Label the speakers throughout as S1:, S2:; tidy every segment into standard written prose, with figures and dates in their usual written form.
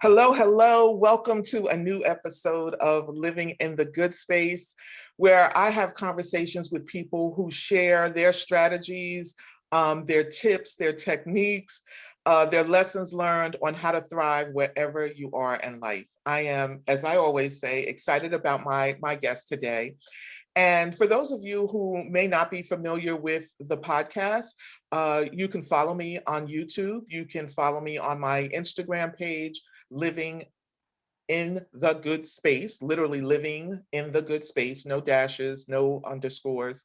S1: Hello, hello. Welcome to a new episode of Living in the Good Space, where I have conversations with people who share their strategies, their tips, their techniques, their lessons learned on how to thrive wherever you are in life. I am, as I always say, excited about my guest today. And for those of you who may not be familiar with the podcast, you can follow me on YouTube. You can follow me on my Instagram page, Living in the Good Space, literally living in the good space, no dashes, no underscores.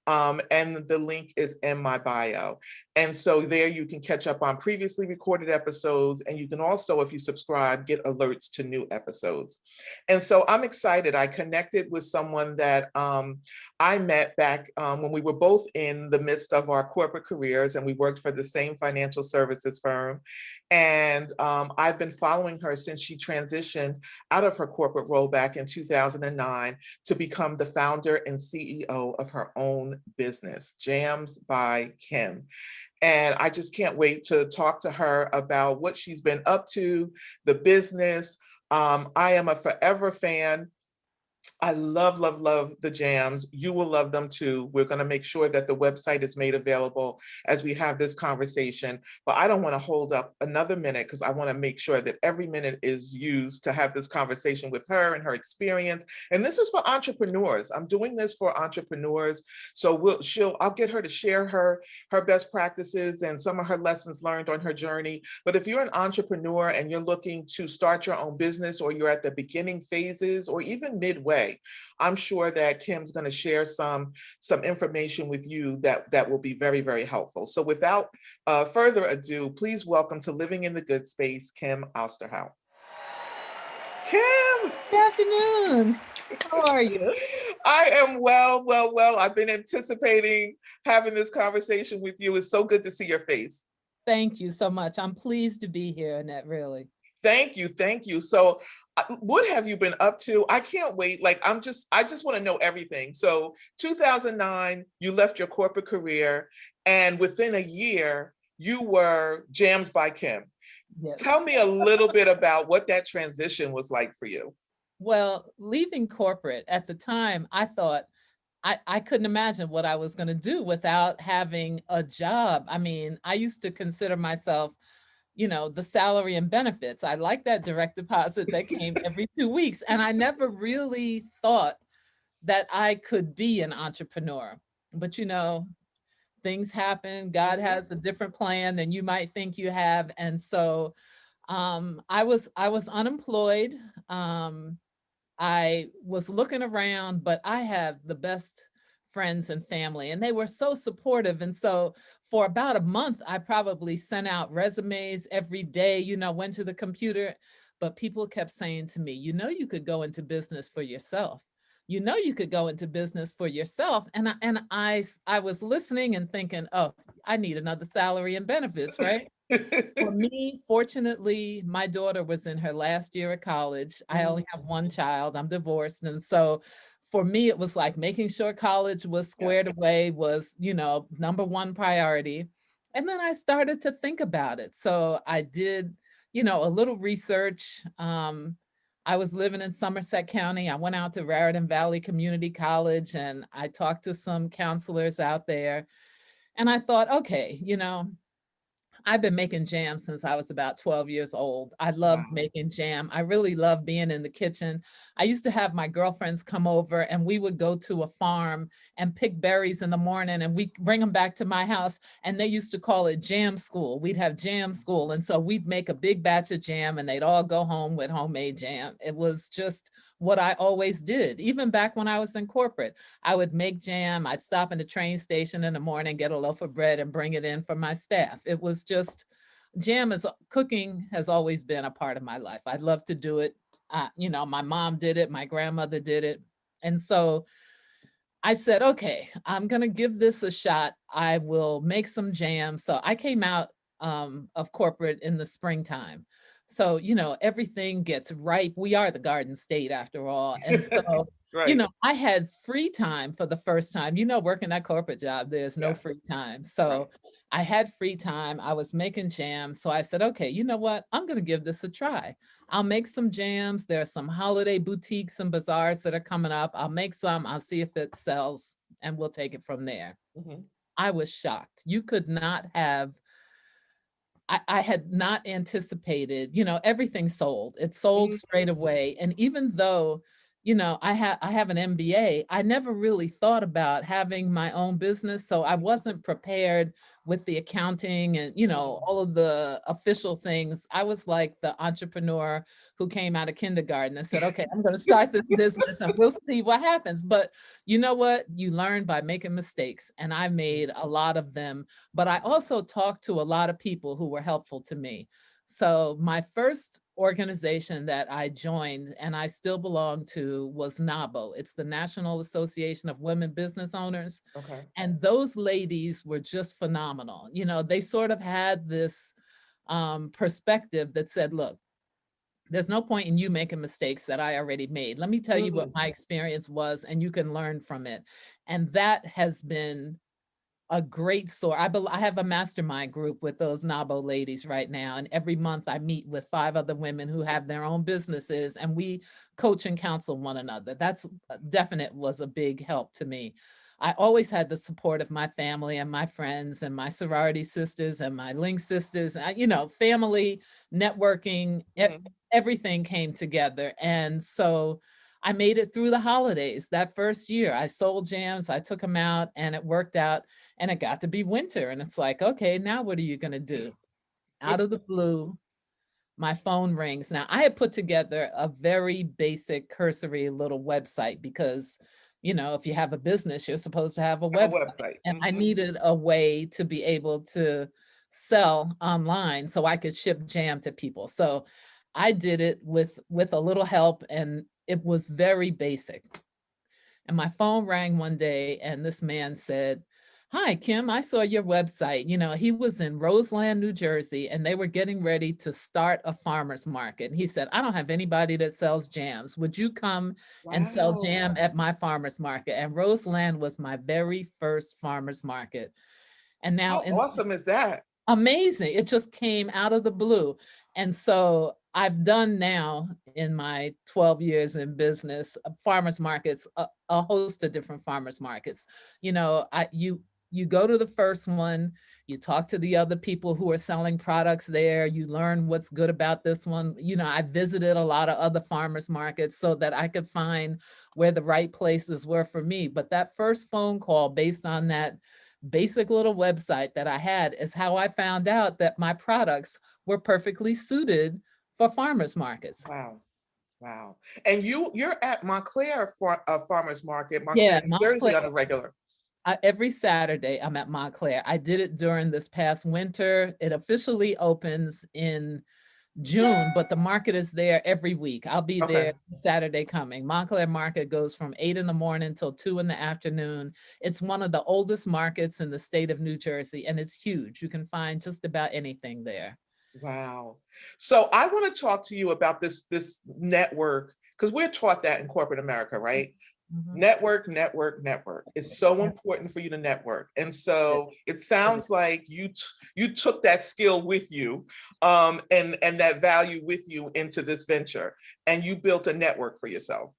S1: And the link is in my bio. And so there you can catch up on previously recorded episodes. And you can also, if you subscribe, get alerts to new episodes. And so I'm excited. I connected with someone that I met back when we were both in the midst of our corporate careers, and we worked for the same financial services firm. And I've been following her since she transitioned out of her corporate role back in 2009 to become the founder and CEO of her own business, Jams by Kim. And I just can't wait to talk to her about what she's been up to, the business. I am a forever fan. I love, love, love the jams. You will love them too. We're going to make sure that the website is made available as we have this conversation. But I don't want to hold up another minute because I want to make sure that every minute is used to have this conversation with her and her experience. And this is for entrepreneurs. I'm doing this for entrepreneurs. So I'll get her to share her best practices and some of her lessons learned on her journey. But if you're an entrepreneur and you're looking to start your own business, or you're at the beginning phases or even midway, I'm sure that Kim's going to share some information with you that will be very, very helpful. So without further ado, please welcome to Living in the Good Space, Kim Osterhoudt. Kim!
S2: Good afternoon. How are you?
S1: I am well. I've been anticipating having this conversation with you. It's so good to see your face.
S2: Thank you so much. I'm pleased to be here, Annette, really.
S1: Thank you, thank you. So, what have you been up to? I can't wait. I just want to know everything. So, 2009, you left your corporate career, and within a year, you were Jams by Kim. Tell
S2: Yes.
S1: me a little bit about what that transition was like for you.
S2: Well, leaving corporate at the time, I thought I couldn't imagine what I was going to do without having a job. I mean, I used to consider myself, the salary and benefits. I like that direct deposit that came every 2 weeks. And I never really thought that I could be an entrepreneur. But, things happen. God
S1: Mhm.
S2: has a different plan than you might think you have. And so I was unemployed. Um, I was looking around, but I have the best friends and family, and they were so supportive. And so for about a month, I probably sent out resumes every day, went to the computer, but people kept saying to me, you could go into business for yourself. You could go into business for yourself. And I was listening and thinking, oh, I need another salary and benefits, right? For me, fortunately, my daughter was in her last year of college. I only have one child. I'm divorced. And so for me, it was like making sure college was
S1: Yeah.
S2: squared away was, number one priority. And then I started to think about it. So I did, a little research. I was living in Somerset County. I went out to Raritan Valley Community College and I talked to some counselors out there. And I thought, okay, I've been making jam since I was about 12 years old. I loved
S1: Wow.
S2: making jam. I really loved being in the kitchen. I used to have my girlfriends come over and we would go to a farm and pick berries in the morning and we bring them back to my house. And they used to call it jam school. We'd have jam school. And so we'd make a big batch of jam and they'd all go home with homemade jam. It was just what I always did. Even back when I was in corporate, I would make jam. I'd stop in the train station in the morning, get a loaf of bread and bring it in for my staff. It was just cooking has always been a part of my life. I love to do it. My mom did it, my grandmother did it. And so I said, okay, I'm going to give this a shot. I will make some jam. So I came out of corporate in the springtime. So, everything gets ripe. We are the Garden State after all. And so,
S1: Right.
S2: I had free time for the first time. Working that corporate job, there's no
S1: Yes.
S2: free time.
S1: Right.
S2: So I had free time. I was making jams. So I said, okay, you know what? I'm going to give this a try. I'll make some jams. There are some holiday boutiques and bazaars that are coming up. I'll make some. I'll see if it sells, and we'll take it from there.
S1: Mhm.
S2: I was shocked. You could not have I had not anticipated, everything sold. It sold straight
S1: Mhm.
S2: away. And even though, I have an MBA, I never really thought about having my own business. So I wasn't prepared with the accounting and,
S1: Mhm.
S2: all of the official things. I was like the entrepreneur who came out of kindergarten and said, okay, I'm going to start this business and we'll see what happens. But you know what? You learn by making mistakes. And I made a lot of them, but I also talked to a lot of people who were helpful to me. So my first organization that I joined and I still belong to was NABO. It's the National Association of Women Business Owners.
S1: Okay.
S2: And those ladies were just phenomenal. They sort of had this perspective that said, look, there's no point in you making mistakes that I already made. Let me tell you what
S1: Mm.
S2: my experience was, and you can learn from it. And that has been a great source. I have a mastermind group with those NABO ladies right now. And every month I meet with 5 other women who have their own businesses and we coach and counsel one another. That's definite was a big help to me. I always had the support of my family and my friends and my sorority sisters and my link sisters. Family, networking,
S1: Mhm.
S2: everything came together. And so I made it through the holidays. That first year, I sold jams, I took them out, and it worked out. And it got to be winter. And it's like, okay, now what are you going to do? Out of the blue, my phone rings. Now, I had put together a very basic, cursory little website because, if you have a business, you're supposed to have a
S1: Have a
S2: website.
S1: website.
S2: And I
S1: Mhm.
S2: needed a way to be able to sell online so I could ship jam to people. So I did it with a little help, and it was very basic. And my phone rang one day, and this man said, "Hi, Kim, I saw your website." He was in Roseland, New Jersey, and they were getting ready to start a farmer's market. And he said, "I don't have anybody that sells jams. Would you come and sell
S1: Wow.
S2: jam at my farmer's market?" And Roseland was my very first farmer's market. And now
S1: How
S2: in
S1: awesome is that?
S2: Amazing. It just came out of the blue. And so I've done now in my 12 years in business, farmers markets, a host of different farmers markets. You go to the first one, you talk to the other people who are selling products there, you learn what's good about this one. I visited a lot of other farmers markets so that I could find where the right places were for me. But that first phone call based on that basic little website that I had is how I found out that my products were perfectly suited for farmers markets.
S1: Wow. Wow. And you're at Montclair for a farmer's market, Montclair,
S2: Yeah,
S1: New Jersey
S2: Montclair.
S1: on a regular.
S2: Every Saturday I'm at Montclair. I did it during this past winter. It officially opens in June, but the market is there every week. I'll be
S1: Okay.
S2: there Saturday coming. Montclair Market goes from 8 in the morning till 2 in the afternoon. It's one of the oldest markets in the state of New Jersey, and it's huge. You can find just about anything there.
S1: Wow. So I want to talk to you about this network because we're taught that in corporate America, right?
S2: Mhm.
S1: Network, network, network. It's so
S2: Yeah,
S1: important for you to network. And
S2: it
S1: so it
S2: is.
S1: sounds like you took that skill with you, and that value with you into this venture, and you built a network for yourself.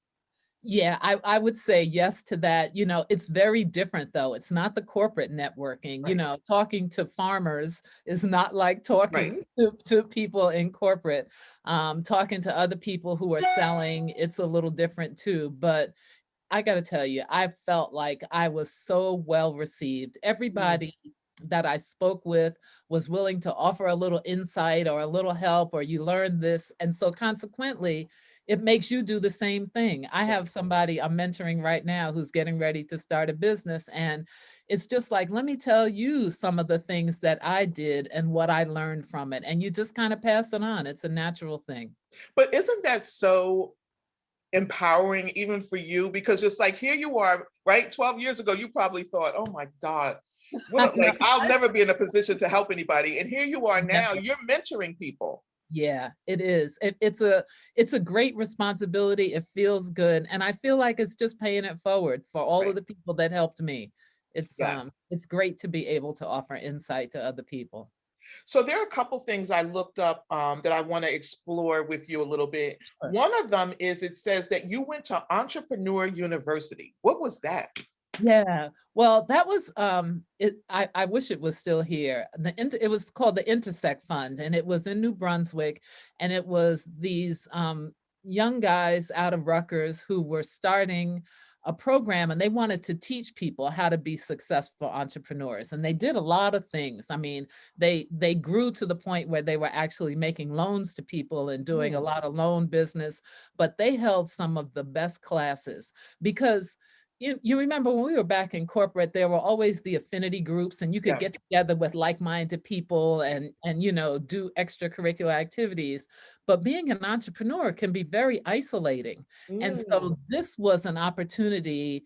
S2: Yeah, I would say yes to that. It's very different though. It's not the corporate networking.
S1: Right.
S2: Talking to farmers is not like
S1: Right.
S2: talking to people in corporate. Talking to other people who are selling, it's a little different too. But I got to tell you, I felt like I was so well received.
S1: Mm.
S2: Everybody that I spoke with was willing to offer a little insight or a little help, or you learn this. And so consequently, it makes you do the same thing. I have somebody I'm mentoring right now who's getting ready to start a business. And it's just like, let me tell you some of the things that I did and what I learned from it. And you just kind of pass it on. It's a natural thing.
S1: But isn't that so empowering even for you? Because just like here you are, right? 12 years ago, you probably thought, oh my God,
S2: I
S1: what
S2: know.
S1: like I'll never be in a position to help anybody. And here you are now,
S2: Never.
S1: you're mentoring people.
S2: Yeah, it is. It's a great responsibility. It feels good, and I feel like it's just paying it forward for all of
S1: Right.
S2: the people that helped me.
S1: Yeah.
S2: It's great to be able to offer insight to other people.
S1: So there are a couple things I looked up that I want to explore with you a little bit.
S2: Sure.
S1: One of them is it says that you went to Entrepreneur University. What was that?
S2: Yeah. Well, that was I wish it was still here. It was called the Intersect Fund, and it was in New Brunswick, and it was these young guys out of Rutgers who were starting a program, and they wanted to teach people how to be successful entrepreneurs. And they did a lot of things. I mean, they grew to the point where they were actually making loans to people and doing a
S1: Mm,
S2: lot of loan business, but they held some of the best classes because you remember when we were back in corporate, there were always the affinity groups, and you could
S1: yes.
S2: get together with like-minded people and do extracurricular activities. But being an entrepreneur can be very isolating. And
S1: Mm,
S2: so this was an opportunity,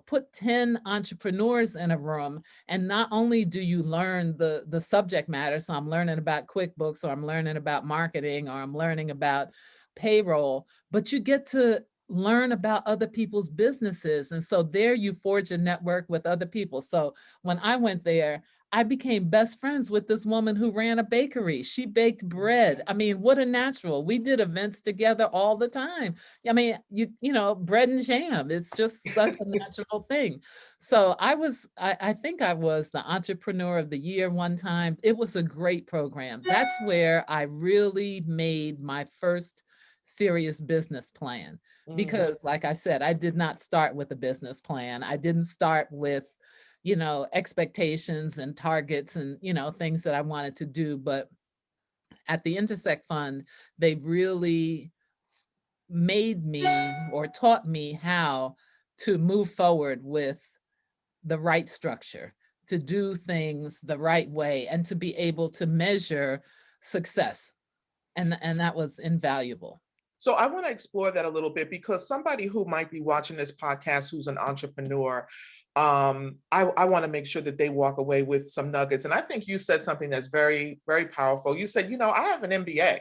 S2: put 10 entrepreneurs in a room, and not only do you learn the subject matter, so I'm learning about QuickBooks, or I'm learning about marketing, or I'm learning about payroll, but you get to learn about other people's businesses. And so there you forge a network with other people. So when I went there, I became best friends with this woman who ran a bakery. She baked bread. I mean, what a natural. We did events together all the time. I mean, bread and jam. It's just such a natural thing. So I think I was the entrepreneur of the year one time. It was a great program. That's where I really made my first serious business plan,
S1: mm.
S2: because like I said, I did not start with a business plan. I didn't start with expectations and targets and things that I wanted to do. But at the Intersect Fund, they really made me or taught me how to move forward with the right structure, to do things the right way, and to be able to measure success. And that was invaluable.
S1: So I want to explore that a little bit because somebody who might be watching this podcast who's an entrepreneur, I want to make sure that they walk away with some nuggets. And I think you said something that's very, very powerful. You said, I have an MBA,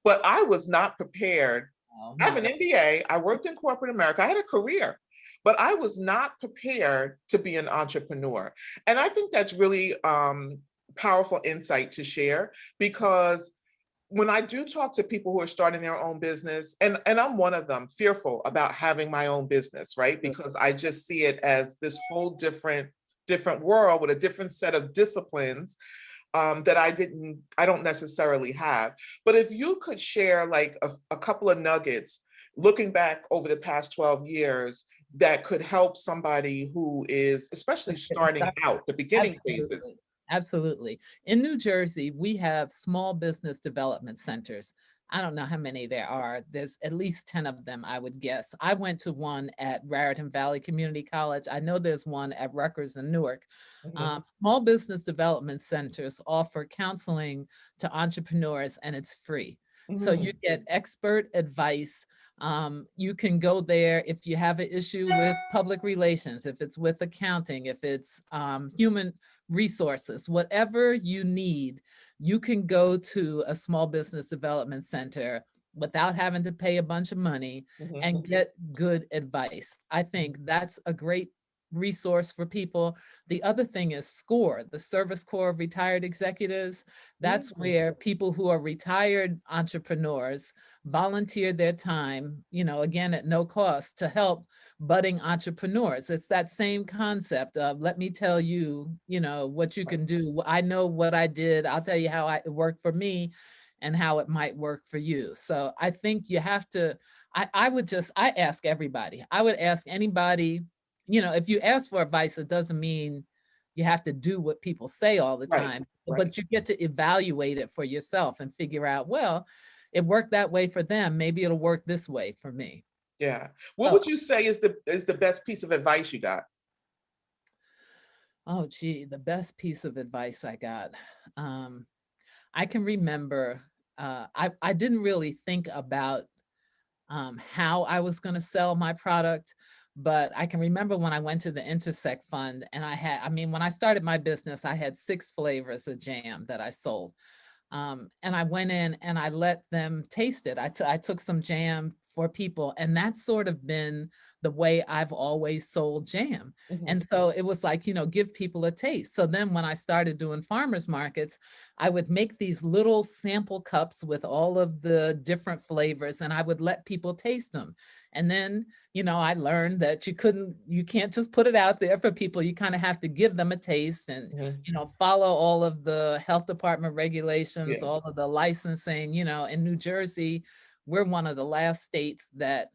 S1: but I was not prepared.
S2: Oh
S1: I have
S2: my
S1: an
S2: God.
S1: MBA. I worked in corporate America. I had a career, but I was not prepared to be an entrepreneur. And I think that's really powerful insight to share because when I do talk to people who are starting their own business, and I'm one of them, fearful about having my own business, right? Because I just see it as this whole different world with a different set of disciplines that I don't necessarily have. But if you could share like a couple of nuggets looking back over the past 12 years that could help somebody who is especially
S2: Just getting
S1: starting
S2: started.
S1: out, the beginning phases.
S2: Absolutely. Absolutely. In New Jersey, we have small business development centers. I don't know how many there are. There's at least 10 of them, I would guess. I went to one at Raritan Valley Community College. I know there's one at Rutgers and Newark.
S1: Mhm,
S2: Small business development centers offer counseling to entrepreneurs, and it's free. So you
S1: mhm,
S2: get expert advice. You can go there if you have an issue with public relations, if it's with accounting, if it's human resources, whatever you need, you can go to a small business development center without having to pay a bunch of money
S1: mhm,
S2: and get good advice. I think that's a great resource for people. The other thing is SCORE, the Service Corps of Retired Executives. That's
S1: mhm,
S2: where people who are retired entrepreneurs volunteer their time, again, at no cost, to help budding entrepreneurs. It's that same concept of let me tell you, what you can do. I know what I did. I'll tell you how it worked for me and how it might work for you. So I think you have to, I ask everybody, I would ask anybody, if you ask for advice, it doesn't mean you have to do what people say all the
S1: right,
S2: time,
S1: right.
S2: but you get to evaluate it for yourself and figure out, well, it worked that way for them. Maybe it'll work this way for me.
S1: Yeah. What
S2: So,
S1: would you say is the best piece of advice you got?
S2: oh, gee, the best piece of advice I got. Um, I can remember I didn't really think about how I was going to sell my product. But I can remember when I went to the Intersect Fund, and when I started my business, I had 6 flavors of jam that I sold. And I went in and I let them taste it. I took some jam for people, and that's sort of been the way I've always sold jam.
S1: Mhm.
S2: And so it was like, give people a taste. So then when I started doing farmers markets, I would make these little sample cups with all of the different flavors, and I would let people taste them. And then, I learned that you can't just put it out there for people. You kind of have to give them a taste and,
S1: Mhm.
S2: follow all of the health department regulations, all
S1: Yes.
S2: of the licensing. In New Jersey, we're one of the last states that,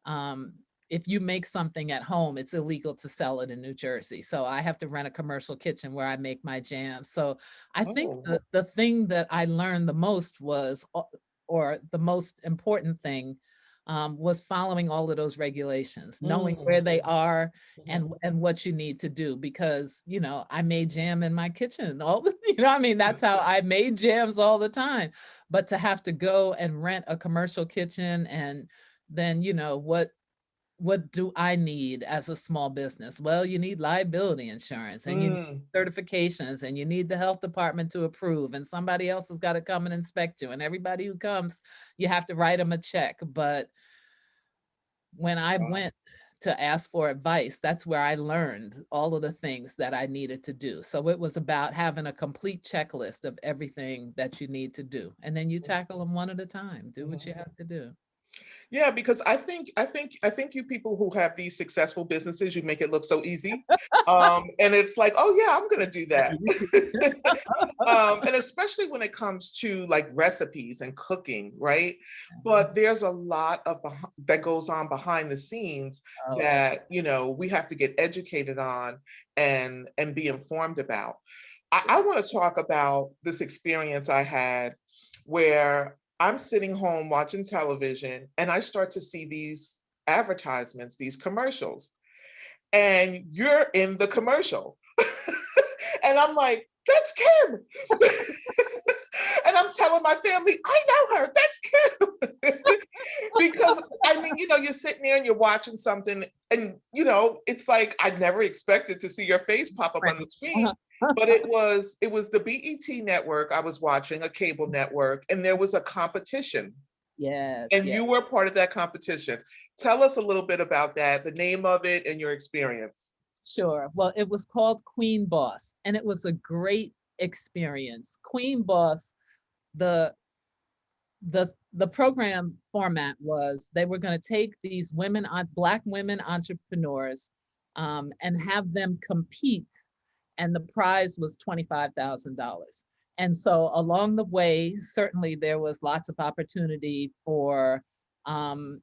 S2: um, if you make something at home, it's illegal to sell it in New Jersey. So I have to rent a commercial kitchen where I make my jam. So I think
S1: Oh.
S2: the thing that I learned the most was, or the most important thing, was following all of those regulations, knowing where
S1: Mm.
S2: they are
S1: Mhm.
S2: and what you need to do. Because, I made jam in my kitchen all the, I mean, that's how I made jams all the time. But to have to go and rent a commercial kitchen, and then, what do I need as a small business? Well, you need liability insurance, and you need
S1: Mm.
S2: certifications, and you need the health department to approve, and somebody else has got to come and inspect you. And everybody who comes, you have to write them a check. But when I
S1: Wow.
S2: went to ask for advice, that's where I learned all of the things that I needed to do. So it was about having a complete checklist of everything that you need to do. And then you tackle them one at a time. Do what
S1: Mhm.
S2: you have to do.
S1: Yeah, because I think you people who have these successful businesses, you make it look so easy. And it's like, oh yeah, I'm gonna do
S2: That
S1: that.
S2: easy.
S1: And especially when it comes to like recipes and cooking, right? But there's a lot of that goes on behind the scenes
S2: Oh,
S1: that we have to get educated on and be informed about. I want to talk about this experience I had where I'm sitting home watching television and I start to see these advertisements, these commercials, and you're in the commercial. And I'm like, that's Kim. And I'm telling my family, I know her, that's Kim. Because I mean, you're sitting there and you're watching something, and it's like I never expected to see your face pop up
S2: right.
S1: on the
S2: Uh-huh.
S1: screen. But it was the BET network I was watching, a cable network, and there was a competition.
S2: Yes,
S1: And
S2: yes.
S1: you were part of that competition. Tell us a little bit about that, the name of it and your experience.
S2: Sure. Well, it was called Queen Boss, and it was a great experience. Queen Boss, the the program format was they were going to take these women on Black women entrepreneurs, and have them compete, and the prize was $25,000. And so along the way, certainly there was lots of opportunity for, um,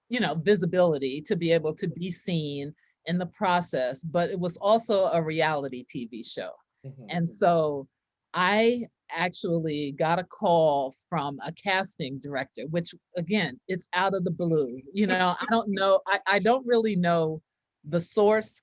S2: visibility, to be able to be seen in the process, but it was also a reality TV show.
S1: Mhm.
S2: And so I actually got a call from a casting director, which again, it's out of the blue. I don't know, I don't really know the source.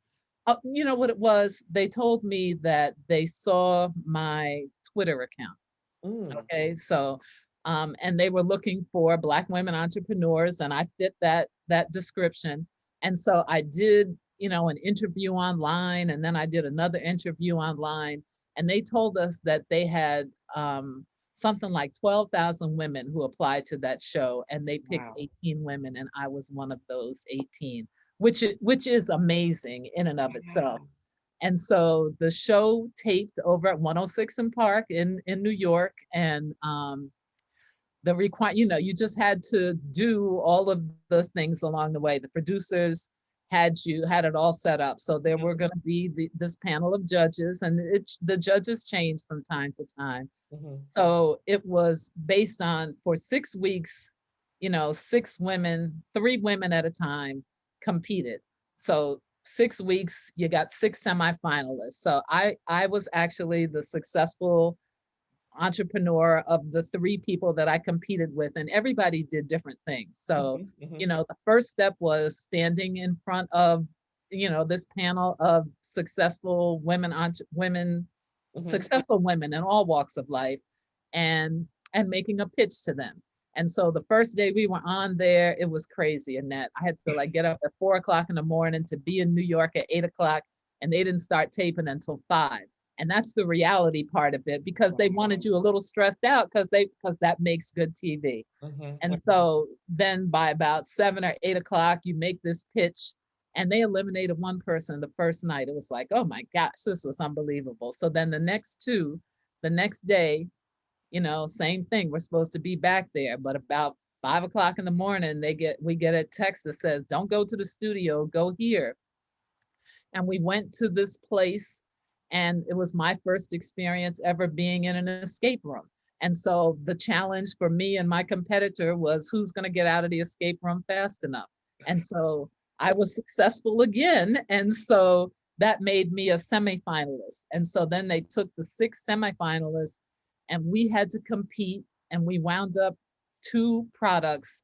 S2: You know what it was? They told me that they saw my Twitter account.
S1: Mm.
S2: Okay, so and they were looking for Black women entrepreneurs, and I fit that description. And so I did, an interview online, and then I did another interview online, and they told us that they had, something like 12,000 women who applied to that show, and they picked
S1: Wow.
S2: 18 women, and I was one of those 18, which is amazing in and of itself.
S1: Wow.
S2: And so the show taped over at 106 in Park in New York, and you just had to do all of the things along the way. The producers had it all set up, so there
S1: Mhm.
S2: were going to be this panel of judges, and the judges changed from time to time.
S1: Mhm.
S2: So it was based on, for 6 weeks, six women, three women at a time competed. So 6 weeks, you got six semifinalists. So I was actually the successful entrepreneur of the three people that I competed with, and everybody did different things. So,
S1: Mhm. Mhm.
S2: the first step was standing in front of, this panel of
S1: Mhm.
S2: successful women in all walks of life, and making a pitch to them. And so the first day we were on there, it was crazy. Annette, I had to like get up at 4 o'clock in the morning to be in New York at 8 o'clock, and they didn't start taping until 5. And that's the reality part of it, because they
S1: Wow.
S2: wanted you a little stressed out, because that makes good TV.
S1: Mhm,
S2: And
S1: mhm.
S2: so then by about 7 or 8 o'clock, you make this pitch, and they eliminated one person the first night. It was like, oh my gosh, this was unbelievable. So then the next two, the next day, same thing. We're supposed to be back there, but about 5 o'clock in the morning, we get a text that says, don't go to the studio, go here. And we went to this place, and it was my first experience ever being in an escape room. And so the challenge for me and my competitor was, who's going to get out of the escape room fast enough. And so I was successful again, and so that made me a semifinalist. And so then they took the 6 semifinalists, and we had to compete, and we wound up 2 products.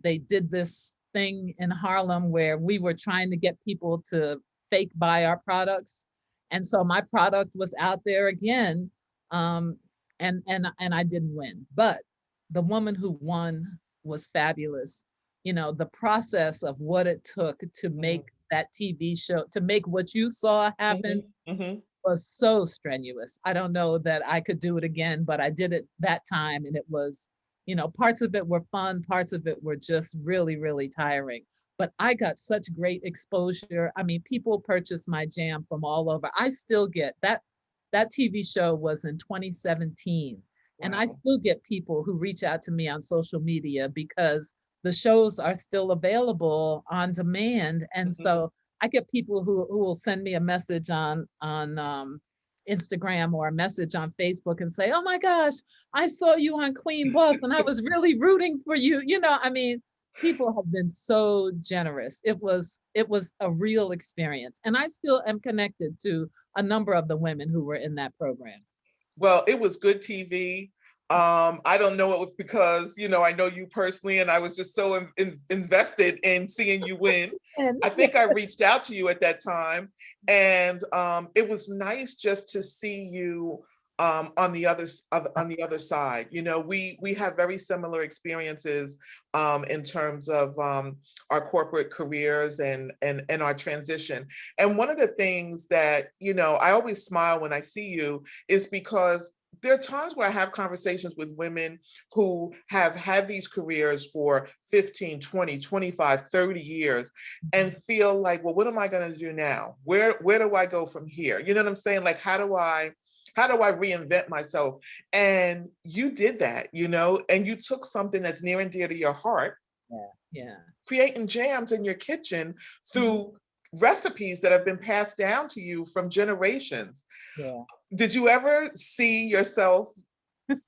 S2: They did this thing in Harlem where we were trying to get people to fake buy our products. And so my product was out there again. Um, and I didn't win. But the woman who won was fabulous. The process of what it took to make
S1: Mhm,
S2: that TV show, to make what you saw happen,
S1: mhm, mhm.
S2: was so strenuous. I don't know that I could do it again, but I did it that time, and it was, parts of it were fun, parts of it were just really, really tiring. But I got such great exposure. I mean, people purchase my jam from all over. I still get that TV show was in 2017, and I
S1: Wow.
S2: still get people who reach out to me on social media because the shows are still available on demand. And
S1: Mhm.
S2: so I get people who will send me a message on Instagram, or a message on Facebook, and say, "Oh my gosh, I saw you on Queen Boss, and I was really rooting for you." I mean, people have been so generous. It was a real experience, and I still am connected to a number of the women who were in that program.
S1: Well, it was good TV. I don't know it was because, I know you personally, and I was just so invested in seeing you win.
S2: And
S1: I think I reached out to you at that time, and it was nice just to see you on the other side. We have very similar experiences in terms of our corporate careers and our transition. And one of the things that I always smile when I see you is because there are times where I have conversations with women who have had these careers for 15, 20, 25, 30 years and feel like, well, what am I going to do now? Where do I go from here? You know what I'm saying? Like, how do I reinvent myself? And you did that, and you took something that's near and dear to your heart,
S2: yeah, yeah.
S1: creating jams in your kitchen
S2: Mhm.
S1: through recipes that have been passed down to you from generations.
S2: Yeah.
S1: Did you ever see yourself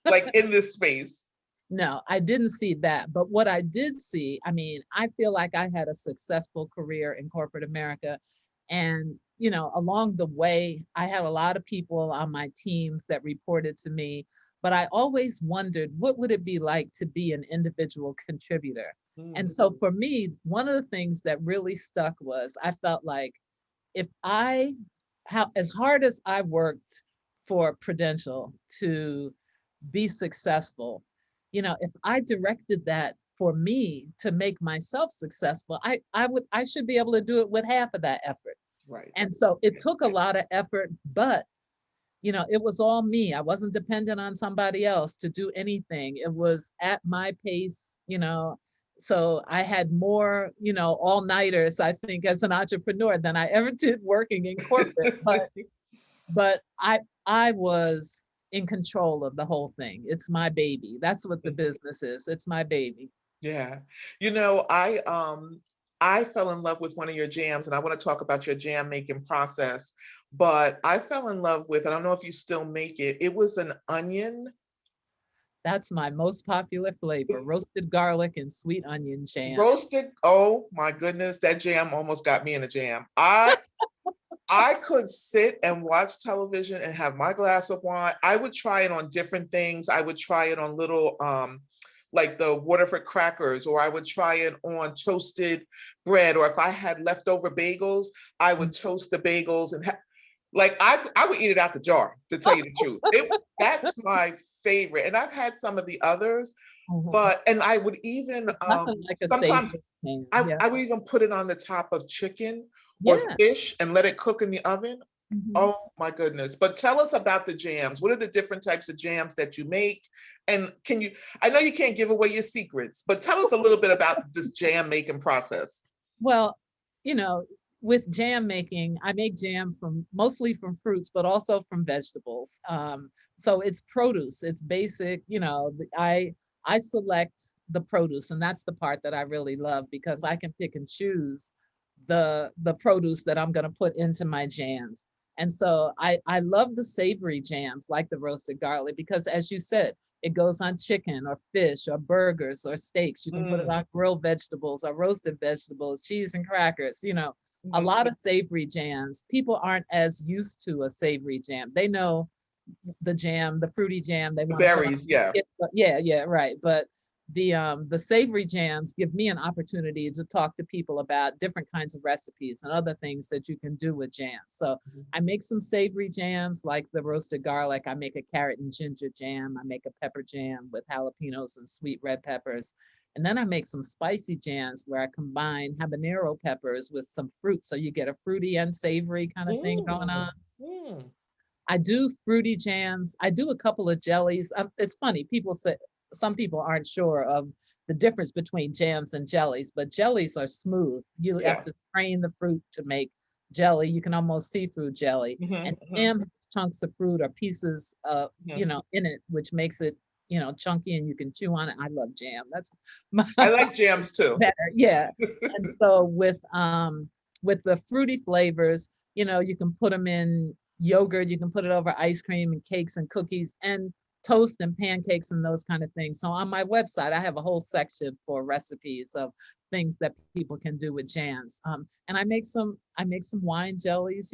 S1: like in this space?
S2: No, I didn't see that. But what I did see, I mean, I feel like I had a successful career in corporate America. And, along the way, I had a lot of people on my teams that reported to me, but I always wondered, what would it be like to be an individual contributor? And
S1: Mm,
S2: so for me, one of the things that really stuck was, I felt like, if I, how as hard as I worked for Prudential to be successful, if I directed that for me to make myself successful, I should be able to do it with half of that effort.
S1: right.
S2: And so it
S1: Yeah,
S2: took a
S1: yeah.
S2: lot of effort, but it was all me. I wasn't dependent on somebody else to do anything. It was at my pace. So I had more, all-nighters, I think, as an entrepreneur than I ever did working in corporate. But I was in control of the whole thing. It's my baby. That's what the business is. It's my baby.
S1: Yeah. I fell in love with one of your jams, and I want to talk about your jam making process. But I fell in love with, I don't know if you still make it. It was an onion
S2: That's my most popular flavor, roasted garlic and sweet onion jam.
S1: roasted. Oh my goodness, that jam almost got me in a jam. I could sit and watch television and have my glass of wine. I would try it on different things. I would try it on little like the Waterford crackers, or I would try it on toasted bread, or if I had leftover bagels, I would toast the bagels and like I would eat it out the jar, to tell you the truth. That's my favorite. And I've had some of the others,
S2: Mhm.
S1: but and I would even
S2: It's nothing like a
S1: sometimes
S2: savory jam.
S1: I,
S2: Yeah.
S1: I would even put it on the top of chicken or
S2: Yeah.
S1: fish and let it cook in the oven.
S2: Mhm.
S1: Oh my goodness. But tell us about the jams. What are the different types of jams that you make? And can you, I know you can't give away your secrets, but tell us a little bit about this jam making process.
S2: Well, you know, with jam making, I make jam from mostly from fruits, but also from vegetables. So it's produce. It's basic. I select the produce, and that's the part that I really love because I can pick and choose the produce that I'm going to put into my jams. And so I love the savory jams like the roasted garlic because, as you said, it goes on chicken or fish or burgers or steaks. You can put it
S1: Mm,
S2: on grilled vegetables or roasted vegetables, cheese and crackers, a
S1: mhm.
S2: lot of savory jams. People aren't as used to a savory jam. They know the jam, the fruity jam they
S1: The
S2: want to put on.
S1: berries, yeah.
S2: Yeah, yeah, right. But the savory jams give me an opportunity to talk to people about different kinds of recipes and other things that you can do with jam. So I make some savory jams like the roasted garlic. I make a carrot and ginger jam. I make a pepper jam with jalapenos and sweet red peppers. And then I make some spicy jams where I combine habanero peppers with some fruit. So you get a fruity and savory kind of thing going
S1: Mm,
S2: on.
S1: mm.
S2: I do fruity jams. I do a couple of jellies. It's funny. People say some people aren't sure of the difference between jams and jellies, but jellies are smooth. You have
S1: Yeah.
S2: to strain the fruit to make jelly. You can almost see through jelly.
S1: Mhm,
S2: And
S1: mhm,
S2: jam has chunks of fruit or pieces,
S1: mhm.
S2: in it, which makes it, chunky and you can chew on it. I love jam. That's
S1: I
S2: my
S1: like jams too.
S2: better. Yeah. And so with the fruity flavors, you can put them in yogurt, you can put it over ice cream and cakes and cookies and toast and pancakes and those kind of things. So on my website, I have a whole section for recipes of things that people can do with jams. And I make some wine jellies,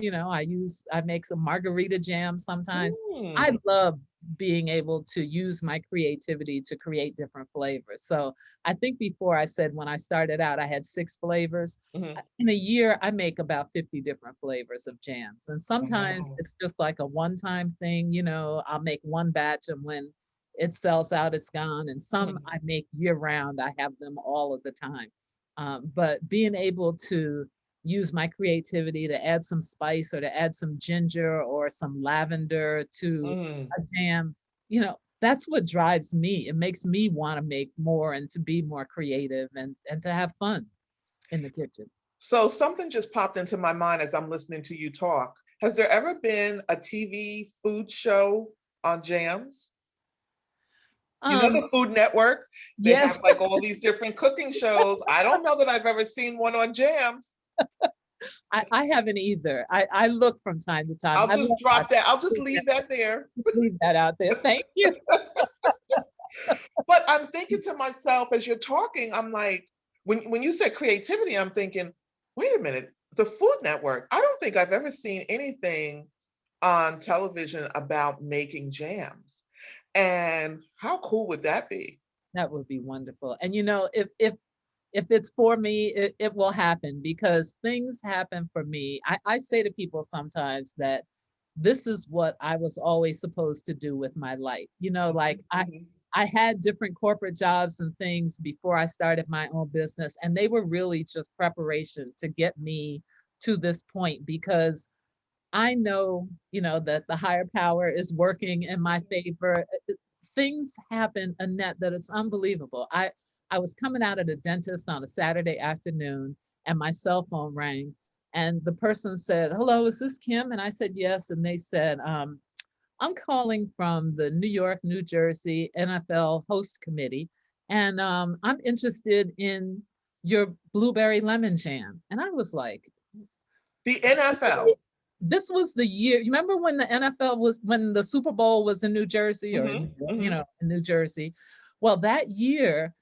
S2: I make some margarita jam sometimes. I
S1: Mm,
S2: love being able to use my creativity to create different flavors. So I think before I said when I started out, I had 6 flavors.
S1: mhm.
S2: In a year, I make about 50 different flavors of jams. And sometimes
S1: Wow.
S2: it's just like a one-time thing, I'll make one batch and when it sells out, it's gone. And some
S1: Mhm.
S2: I make year round, I have them all of the time. But being able to use my creativity to add some spice or to add some ginger or some lavender to
S1: Mm.
S2: a jam, that's what drives me. It makes me want to make more and to be more creative and to have fun in the kitchen.
S1: So something just popped into my mind as I'm listening to you talk. Has there ever been a TV food show on jams? You know
S2: Um,
S1: the Food Network? They have
S2: yes,
S1: like all these different cooking shows. I don't know that I've ever seen one on jams.
S2: I haven't either. I look from time to time.
S1: I'll
S2: I
S1: just
S2: love
S1: drop that. I'll just
S2: watching that.
S1: leave that there.
S2: Leave that out there. Thank you.
S1: But I'm thinking to myself as you're talking, I'm like, when you said creativity, I'm thinking, wait a minute, the Food Network. I don't think I've ever seen anything on television about making jams. And how cool would that be?
S2: That would be wonderful. And if it's for me, it will happen because things happen for me. I say to people sometimes that this is what I was always supposed to do with my life. Like
S1: Mhm, mhm,
S2: I had different corporate jobs and things before I started my own business, and they were really just preparation to get me to this point because I know, that the higher power is working in my favor. Things happen, Annette, that it's unbelievable. I was coming out of the dentist on a Saturday afternoon and my cell phone rang and the person said, "Hello, is this Kim?" And I said, "Yes." And they said, "I'm calling from the New York, New Jersey NFL host committee, and I'm interested in your blueberry lemon jam." And I was like,
S1: The NFL.
S2: this was the year. You remember when the NFL was when the Super Bowl was in New Jersey or
S1: Mhm, mhm.
S2: in New Jersey? Well, that year,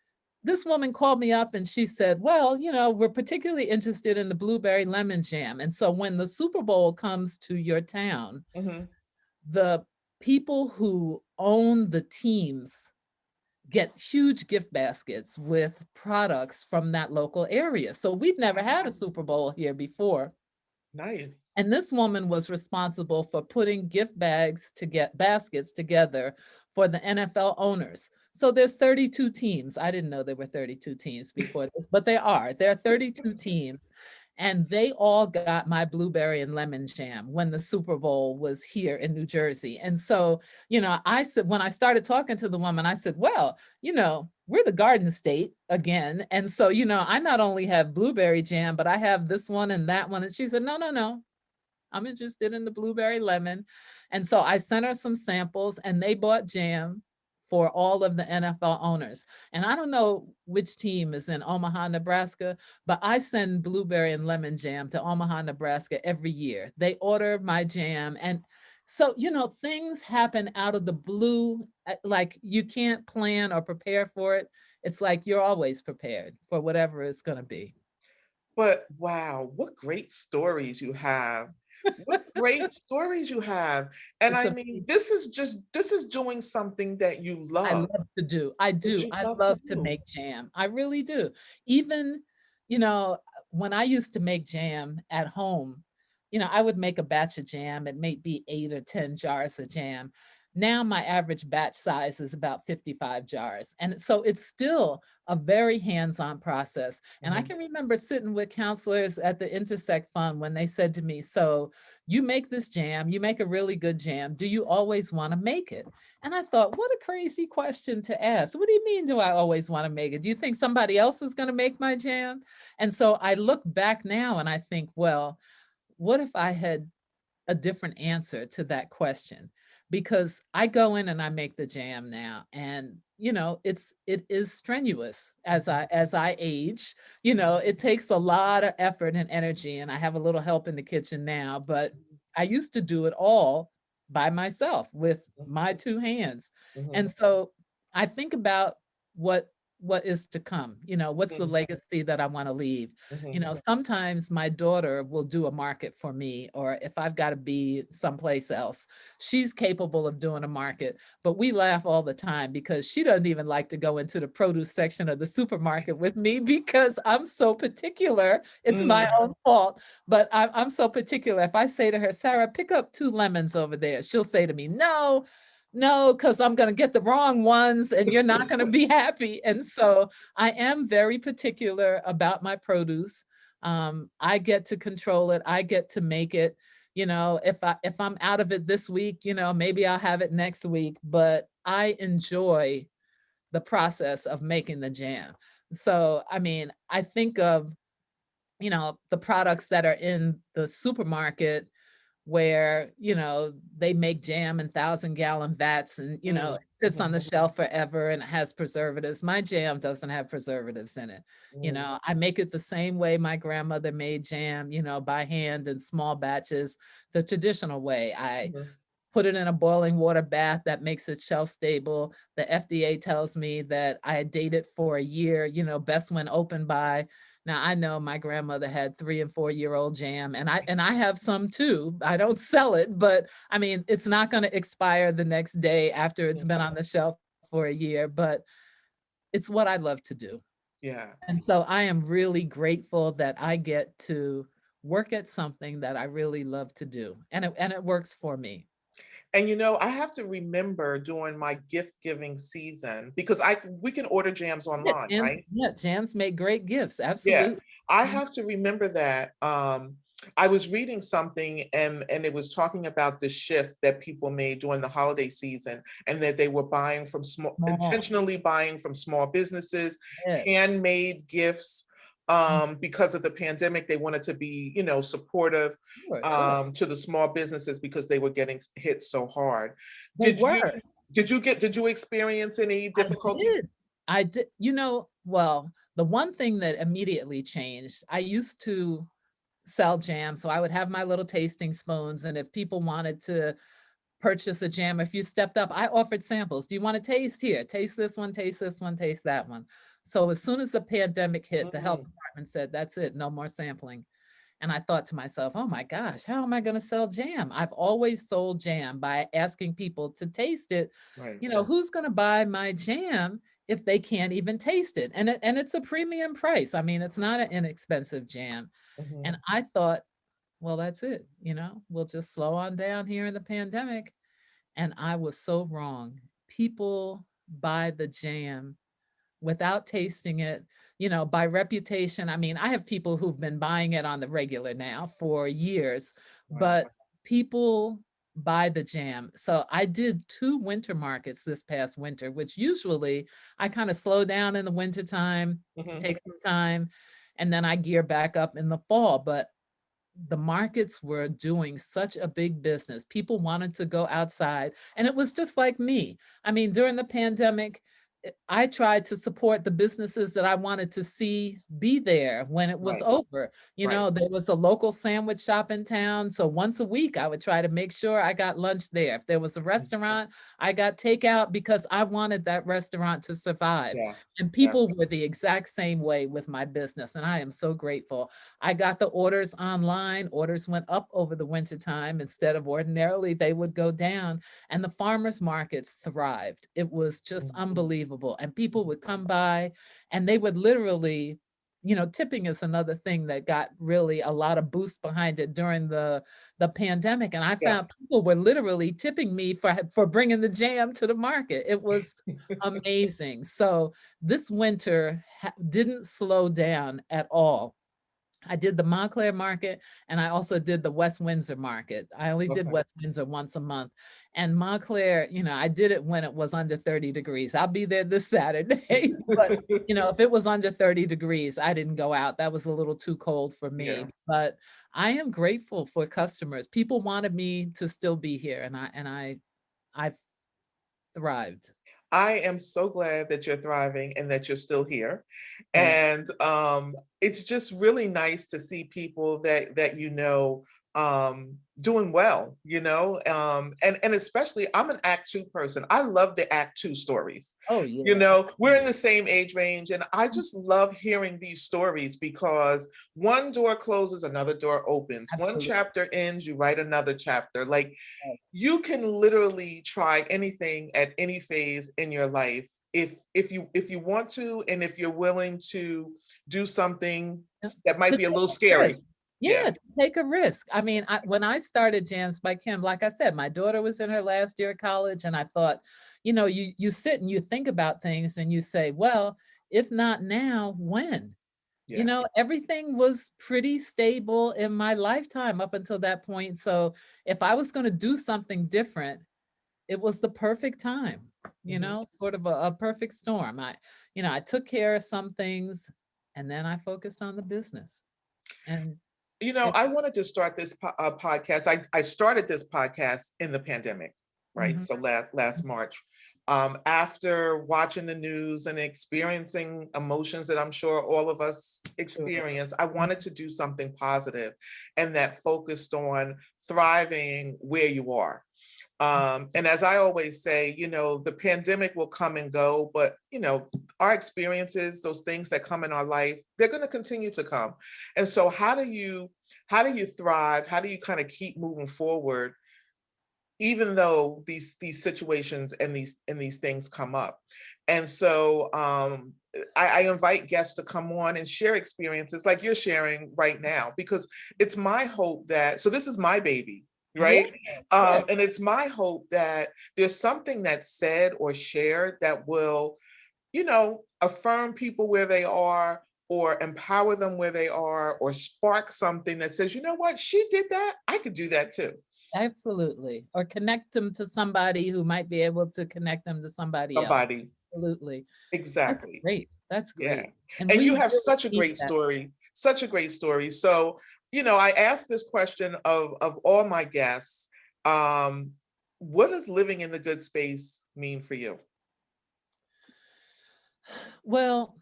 S2: this woman called me up and she said, "Well, we're particularly interested in the blueberry lemon jam. And so when the Super Bowl comes to your town,
S1: Mhm.
S2: the people who own the teams get huge gift baskets with products from that local area." So we've never had a Super Bowl here before.
S1: Nice.
S2: And this woman was responsible for putting gift bags to get baskets together for the NFL owners. So there's 32 teams. I didn't know there were 32 teams before this, but there are. There are 32 teams. and they all got my blueberry and lemon jam when the Super Bowl was here in New Jersey. And so, I said, when I started talking to the woman, I said, well, we're the Garden State again. And so, I not only have blueberry jam, but I have this one and that one. And she said, no, no, no. I'm interested in the blueberry lemon. And so I sent her some samples and they bought jam for all of the NFL owners. And I don't know which team is in Omaha, Nebraska, but I send blueberry and lemon jam to Omaha, Nebraska every year. They order my jam. And so, things happen out of the blue, like you can't plan or prepare for it. It's like you're always prepared for whatever it's going to be.
S1: But wow, what great stories you have. What great stories you have. And
S2: It's
S1: I
S2: a
S1: mean, this is doing something that you
S2: I
S1: love,
S2: love to do. I
S1: that
S2: do.
S1: you
S2: I
S1: love to
S2: love to
S1: do.
S2: make jam. I really do. Even, you know, when I used to make jam at home, I would make a batch of jam. It may be 8 or 10 jars of jam. Now my average batch size is about 55 jars. And so it's still a very hands-on process. And I
S1: Mhm.
S2: can remember sitting with counselors at the Intersect Fund when they said to me, so you make this jam, you make a really good jam. Do you always want to make it? And I thought, what a crazy question to ask. What do you mean, do I always want to make it? Do you think somebody else is going to make my jam? And so I look back now and I think, well, what if I had a different answer to that question? Because I go in and I make the jam now, and it is strenuous as
S1: Mhm.
S2: I age. It takes a lot of effort and energy, and I have a little help in the kitchen now, but I used to do it all by myself with my two hands.
S1: Mhm.
S2: And so I think about what what is to come, what's the
S1: Mhm.
S2: legacy that I want to leave.
S1: Mhm.
S2: Sometimes my daughter will do a market for me, or if I've got to be someplace else, she's capable of doing a market. But we laugh all the time because she doesn't even like to go into the produce section of the supermarket with me because I'm so particular. It's my
S1: Mhm.
S2: own fault, but I'm so particular. If I say to her, Sarah, pick up 2 lemons over there, she'll say to me, no, no, because I'm going to get the wrong ones and you're not going to be happy. And so I am very particular about my produce. I get to control it. I get to make it. If I'm out of it this week, maybe I'll have it next week. But I enjoy the process of making the jam. So I mean, I think of the products that are in the supermarket where they make jam in 1,000-gallon vats, and
S1: Mhm.
S2: it sits on
S1: Mhm.
S2: the shelf forever and it has preservatives. My jam doesn't have preservatives in it.
S1: Mhm.
S2: I make it the same way my grandmother made jam, by hand in small batches, the traditional way. I
S1: Mhm.
S2: put it in a boiling water bath that makes it shelf stable. The FDA tells me that I date it for a year, best when open by. Now I know my grandmother had 3 and 4 year old jam, and I have some too. I don't sell it, but I mean it's not going to expire the next day after it's
S1: Mhm.
S2: been on the shelf for a year, but it's what I love to do.
S1: Yeah.
S2: And so I am really grateful that I get to work at something that I really love to do. And it works for me.
S1: And I have to remember during my gift giving season because we can order jams online, right?
S2: Yeah, jams make great gifts,
S1: Yeah.
S2: absolutely.
S1: I
S2: Mhm.
S1: have to remember that I was reading something and it was talking about the shift that people made during the holiday season and that they were buying from
S2: Small,
S1: intentionally buying from small businesses,
S2: yes.
S1: handmade gifts
S2: Mm,
S1: because of the pandemic. They wanted to be, supportive
S2: sure, sure.
S1: to the small businesses because they were getting hit so hard.
S2: They
S1: Did you
S2: were.
S1: did you experience any
S2: I
S1: difficulty?
S2: did. I did. Well, the one thing that immediately changed, I used to sell jam, so I would have my little tasting spoons, and if people wanted to purchase a jam, if you stepped up, I offered samples. Do you want to taste? Here, taste this one, taste this one, taste that one. So as soon as the pandemic hit, the health
S1: Mhm.
S2: department said, that's it, no more sampling. And I thought to myself, oh my gosh, how am I going to sell jam? I've always sold jam by asking people to taste it.
S1: Right.
S2: Who's going to buy my jam if they can't even taste it? And it's a premium price. I mean, it's not an inexpensive jam. And
S1: Mhm.
S2: I thought, well, that's it. We'll just slow on down here in the pandemic. And I was so wrong. People buy the jam without tasting it, by reputation. I mean, I have people who've been buying it on the regular now for years,
S1: Wow.
S2: but people buy the jam. So I did 2 winter markets this past winter, which usually I kind of slow down in the winter time,
S1: Mhm.
S2: take some time, and then I gear back up in the fall. But the markets were doing such a big business. People wanted to go outside, and it was just like me. I mean, during the pandemic, I tried to support the businesses that I wanted to see be there when it was
S1: Right,
S2: over.
S1: right.
S2: There was a local sandwich shop in town, so once a week I would try to make sure I got lunch there. If there was a
S1: Mhm.
S2: restaurant, I got takeout because I wanted that restaurant to survive.
S1: Yeah,
S2: And
S1: yeah.
S2: people were the exact same way with my business, and I am so grateful. I got the orders online. Orders went up over the winter time. Instead of ordinarily, they would go down. And the farmers markets thrived. It was just
S1: Mhm,
S2: unbelievable. And people
S1: mhm.
S2: would come by and they would literally, tipping is another thing that got really a lot of boost behind it during the pandemic. And I
S1: Yeah.
S2: found people were literally tipping me for bringing the jam to the market. It was amazing. So this winter didn't slow down at all. I did the Montclair market and I also did the West Windsor market. I only did
S1: Okay.
S2: West Windsor once a month. And Montclair, I did it when it was under 30 degrees. I'll be there this Saturday. But, if it was under 30 degrees, I didn't go out. That was a little too cold for
S1: Yeah.
S2: me. But I am grateful for customers. People wanted me to still be here I've thrived.
S1: I am so glad that you're thriving and that you're still here.
S2: Thank
S1: And it's just really nice to see people that doing well, and especially I'm an act two person. I love the act two stories.
S2: Oh yeah.
S1: We're in the same age range, and I just love hearing these stories because one door closes, another door opens. One
S2: Absolutely.
S1: chapter ends, you write another chapter. Like
S2: Yes.
S1: you can literally try anything at any phase in your life if you want to, and if you're willing to do something
S2: Yeah.
S1: that might
S2: To
S1: be a
S2: take
S1: little
S2: a risk.
S1: scary. Yeah,
S2: Yeah, to take a risk. I mean, when I started Jams by Kim, like I said, my daughter was in her last year of college, and I thought, you sit and you think about things and you say, well, if not now, when?
S1: yeah.
S2: Everything was pretty stable in my lifetime up until that point. So if I was going to do something different, it was the perfect time,
S1: Mhm.
S2: sort of a perfect storm. I took care of some things and then I focused on the business. And it,
S1: I wanted to start this podcast. I started this podcast in the pandemic, right?
S2: mhm,
S1: So last March, after watching the news and experiencing emotions that I'm sure all of us
S2: sure.
S1: experience, I wanted to do something positive and that focused on thriving where you are. And as I always say, the pandemic will come and go, but our experiences, those things that come in our life, they're going to continue to come. And so how do you thrive? How do you kind of keep moving forward, even though these situations and these things come up? And so I invite guests to come on and share experiences like you're sharing right now, because it's my hope that, so this is my baby,
S2: Yes,
S1: right?
S2: yes.
S1: And it's my hope that there's something that's said or shared that will, affirm people where they are, or empower them where they are, or spark something that says, you know what, she did that, I could do that too.
S2: Absolutely. Or connect them to somebody who might be able to connect them to somebody else.
S1: Somebody.
S2: Absolutely. That's
S1: Exactly.
S2: great. That's
S1: Yeah.
S2: great. And
S1: And
S2: we
S1: you have
S2: really
S1: such a
S2: need
S1: great
S2: that.
S1: story, such a great story. So, I asked this question of all my guests. Um, what does living in the good space mean for you?
S2: Well,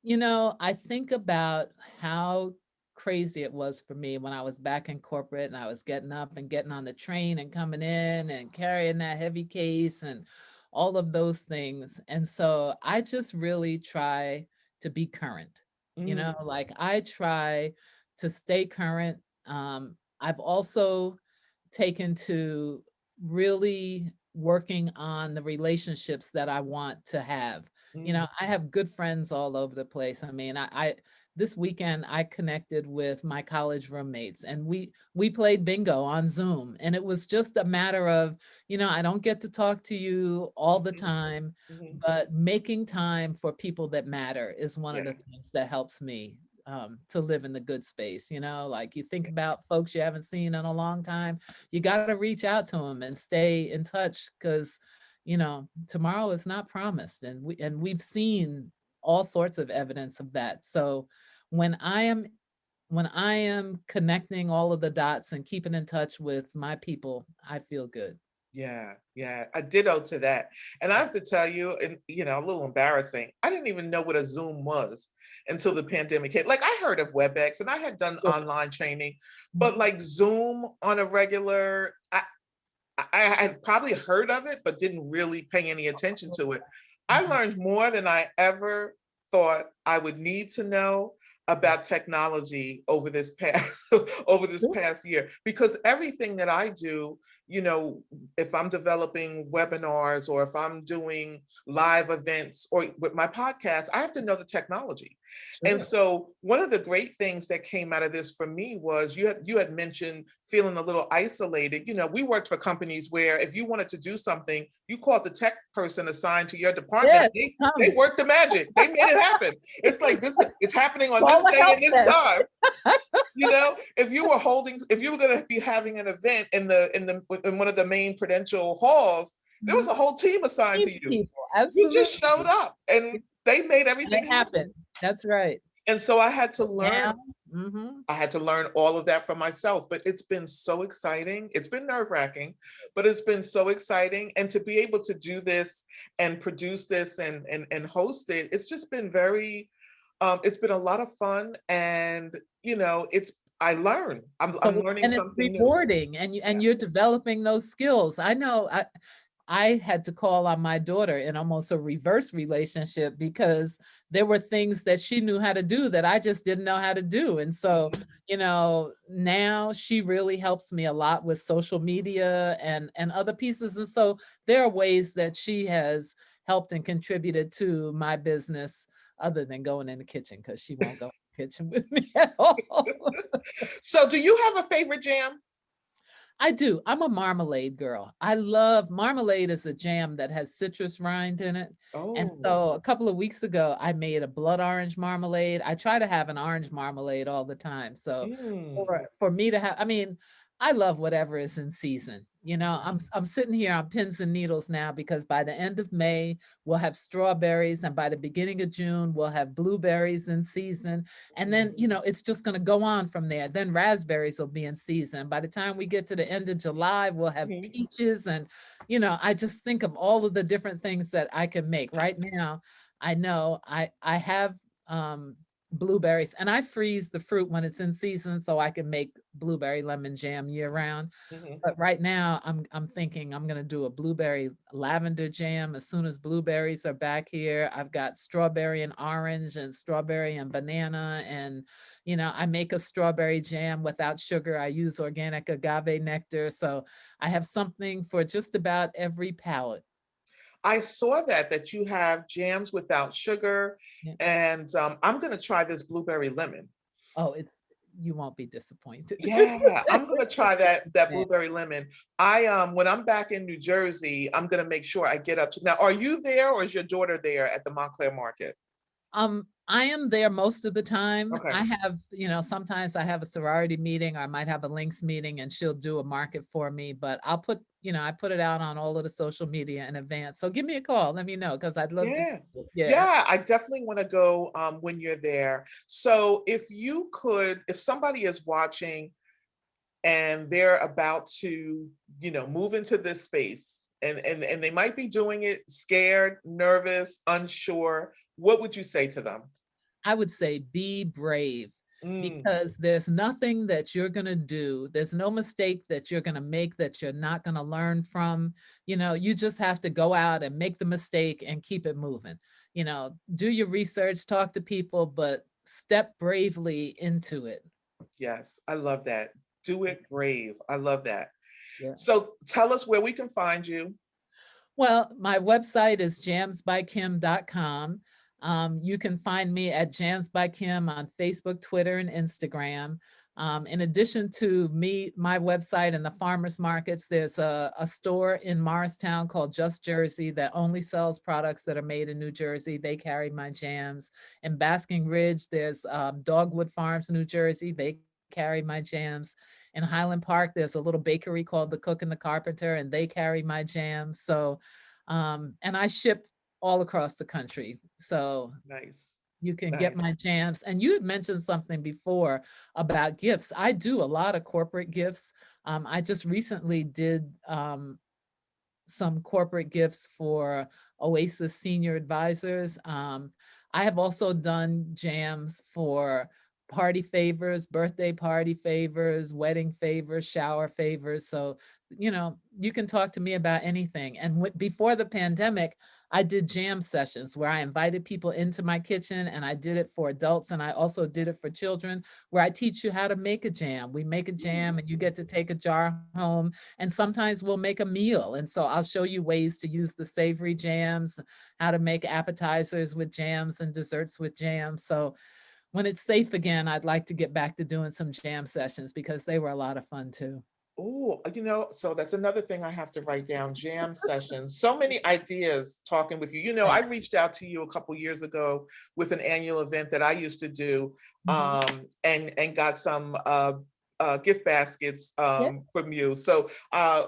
S2: I think about how crazy it was for me when I was back in corporate and I was getting up and getting on the train and coming in and carrying that heavy case and all of those things. And so I just really try to be current.
S1: Mm,
S2: Like I try to stay current. I've also taken to really working on the relationships that I want to have.
S1: mm,
S2: I have good friends all over the place. I mean, this weekend I connected with my college roommates, and we played bingo on Zoom, and it was just a matter of, I don't get to talk to you all the
S1: Mhm,
S2: time,
S1: mhm.
S2: but making time for people that matter is one of
S1: Yeah,
S2: the things that helps me to live in the good space. Like you think about folks you haven't seen in a long time, you got to reach out to them and stay in touch, because tomorrow is not promised, and we've seen all sorts of evidence of that. So when I am when I am connecting all of the dots and keeping in touch with my people, I feel good.
S1: yeah, yeah. I ditto to that. And I have to tell you, and a little embarrassing. I didn't even know what a Zoom was until the pandemic hit. Like I heard of WebEx and I had done
S2: Sure.
S1: online training, but
S2: Mhm.
S1: like Zoom on a regular, I had probably heard of it, but didn't really pay any attention to it. I
S2: Mhm.
S1: learned more than I ever thought I would need to know about technology over this past over this
S2: Sure.
S1: past year, because everything that I do, you know if I'm developing webinars or if I'm doing live events or with my podcast, I have to know the technology. And
S2: Sure.
S1: so one of the great things that came out of this for me was you had mentioned feeling a little isolated. We worked for companies where if you wanted to do something, you called the tech person assigned to your department.
S2: Yes,
S1: They
S2: come.
S1: worked the magic. They made it happen. It's like it's happening on
S2: Call
S1: this
S2: the
S1: day
S2: help
S1: and this
S2: desk.
S1: time. If you were going to be having an event in one of the main Prudential halls, there was
S2: Mhm.
S1: a whole team assigned to you.
S2: People,
S1: You just showed
S2: absolutely.
S1: up and they made
S2: And it
S1: everything
S2: happened.
S1: happen.
S2: That's right.
S1: And so I had to
S2: But
S1: learn
S2: now, mhm.
S1: I had to learn all of that for myself, but it's been so exciting. It's been nerve-wracking, but it's been so exciting. And to be able to do this and produce this and host it, it's just been it's been a lot of fun. And I learn. I'm learning
S2: And it's
S1: something new.
S2: rewarding, and
S1: Yeah.
S2: you're developing those skills. I know I had to call on my daughter in almost a reverse relationship, because there were things that she knew how to do that I just didn't know how to do. And so,
S1: Mhm.
S2: now she really helps me a lot with social media and other pieces. And so there are ways that she has helped and contributed to my business, other than going in the kitchen, because she won't go in the kitchen with me at all.
S1: So do you have a favorite jam?
S2: I do. I'm a marmalade girl. I love marmalade is a jam that has citrus rind in it. And
S1: Oh.
S2: so a couple of weeks ago, I made a blood orange marmalade. I try to have an orange marmalade all the time. So
S1: Mm.
S2: for me to have, I mean, I love whatever is in season. I'm sitting here on pins and needles now, because by the end of May, we'll have strawberries, and by the beginning of June, we'll have blueberries in season. And then, it's just going to go on from there. Then raspberries will be in season. By the time we get to the end of July, we'll have
S1: Mhm.
S2: peaches. And, I just think of all of the different things that I can make. Right now, I know I have blueberries, and I freeze the fruit when it's in season so I can make blueberry lemon jam year round.
S1: Mhm.
S2: But right now, I'm thinking I'm gonna do a blueberry lavender jam as soon as blueberries are back here. I've got strawberry and orange and strawberry and banana, and I make a strawberry jam without sugar. I use organic agave nectar, so I have something for just about every palate.
S1: I saw that you have jams without sugar,
S2: Yeah.
S1: and I'm gonna try this blueberry lemon.
S2: Oh, you won't be disappointed.
S1: Yeah, I'm gonna try that
S2: Yeah.
S1: blueberry lemon. When I'm back in New Jersey, I'm gonna make sure I get up to now. Are you there or is your daughter there at the Montclair Market?
S2: I am there most of the time.
S1: Okay.
S2: I have, sometimes I have a sorority meeting, or I might have a links meeting, and she'll do a market for me, but I put it out on all of the social media in advance. So give me a call. Let me know, because I'd love to see
S1: Yeah.
S2: it. Yeah.
S1: Yeah, I definitely want to go when you're there. So if somebody is watching and they're about to, move into this space and they might be doing it scared, nervous, unsure, what would you say to them?
S2: I would say be brave,
S1: Mm,
S2: because there's nothing that you're going to do. There's no mistake that you're going to make that you're not going to learn from. You just have to go out and make the mistake and keep it moving. Do your research, talk to people, but step bravely into it.
S1: yes, I love that. Do it brave. I love that.
S2: Yeah.
S1: So tell us where we can find you.
S2: Well, my website is jamsbykim.com. You can find me at Jams by Kim on Facebook, Twitter, and Instagram. In addition to me, my website and the farmers markets, there's a store in Morristown called Just Jersey that only sells products that are made in New Jersey. They carry my jams. In Basking Ridge, there's Dogwood Farms, New Jersey. They carry my jams. In Highland Park, there's a little bakery called The Cook and the Carpenter, and they carry my jams. So, and I ship all across the country. So
S1: Nice.
S2: you can get
S1: Nice.
S2: my jams. And you had mentioned something before about gifts. I do a lot of corporate gifts. I just recently did some corporate gifts for Oasis senior advisors. I have also done jams for party favors, birthday party favors, wedding favors, shower favors. So, you know, you can talk to me about anything. And before the pandemic, I did jam sessions where I invited people into my kitchen, and I did it for adults, and I also did it for children, where I teach you how to make a jam. We make a jam and you get to take a jar home, and sometimes we'll make a meal. And so I'll show you ways to use the savory jams, how to make appetizers with jams and desserts with jams. So when it's safe again, I'd like to get back to doing some jam sessions because they were a lot of fun too.
S1: Oh, so that's another thing I have to write down, jam sessions. So many ideas talking with you. I
S2: Thank
S1: reached out to you a couple years ago with an annual event that I used to do,
S2: you. Mhm.
S1: and got some gift baskets
S2: Yeah.
S1: from you. So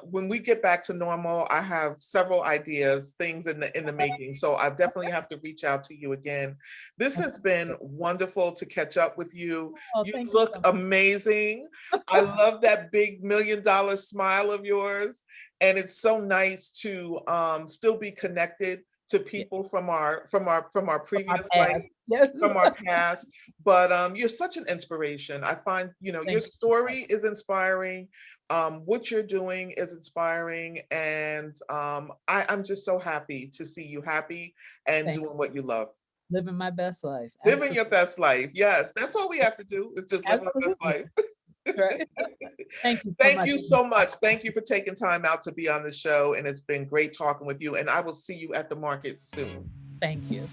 S1: when we get back to normal, I have several ideas, things in the making. So I definitely have to reach out to you again. This has been wonderful to catch up with you.
S2: Oh,
S1: You
S2: thank you
S1: look
S2: so
S1: amazing. I love that big $1 million smile of yours. And it's so nice to still be connected to
S2: much.
S1: people from our
S2: My
S1: previous life,
S2: past. Yes.
S1: from our past. But you're such an inspiration. I find, your
S2: Thank you so much.
S1: story is inspiring. What you're doing is inspiring. And I'm just so happy to see you happy and
S2: Thank
S1: doing what you love.
S2: living my best life.
S1: Living
S2: Absolutely.
S1: your best life. Yes, that's all we have to do is just live our best
S2: Absolutely.
S1: life.
S2: Right. Thank you so
S1: Thank
S2: much.
S1: you so much. Thank you for taking time out to be on the show. And it's been great talking with you. And I will see you at the market soon.
S2: Thank you.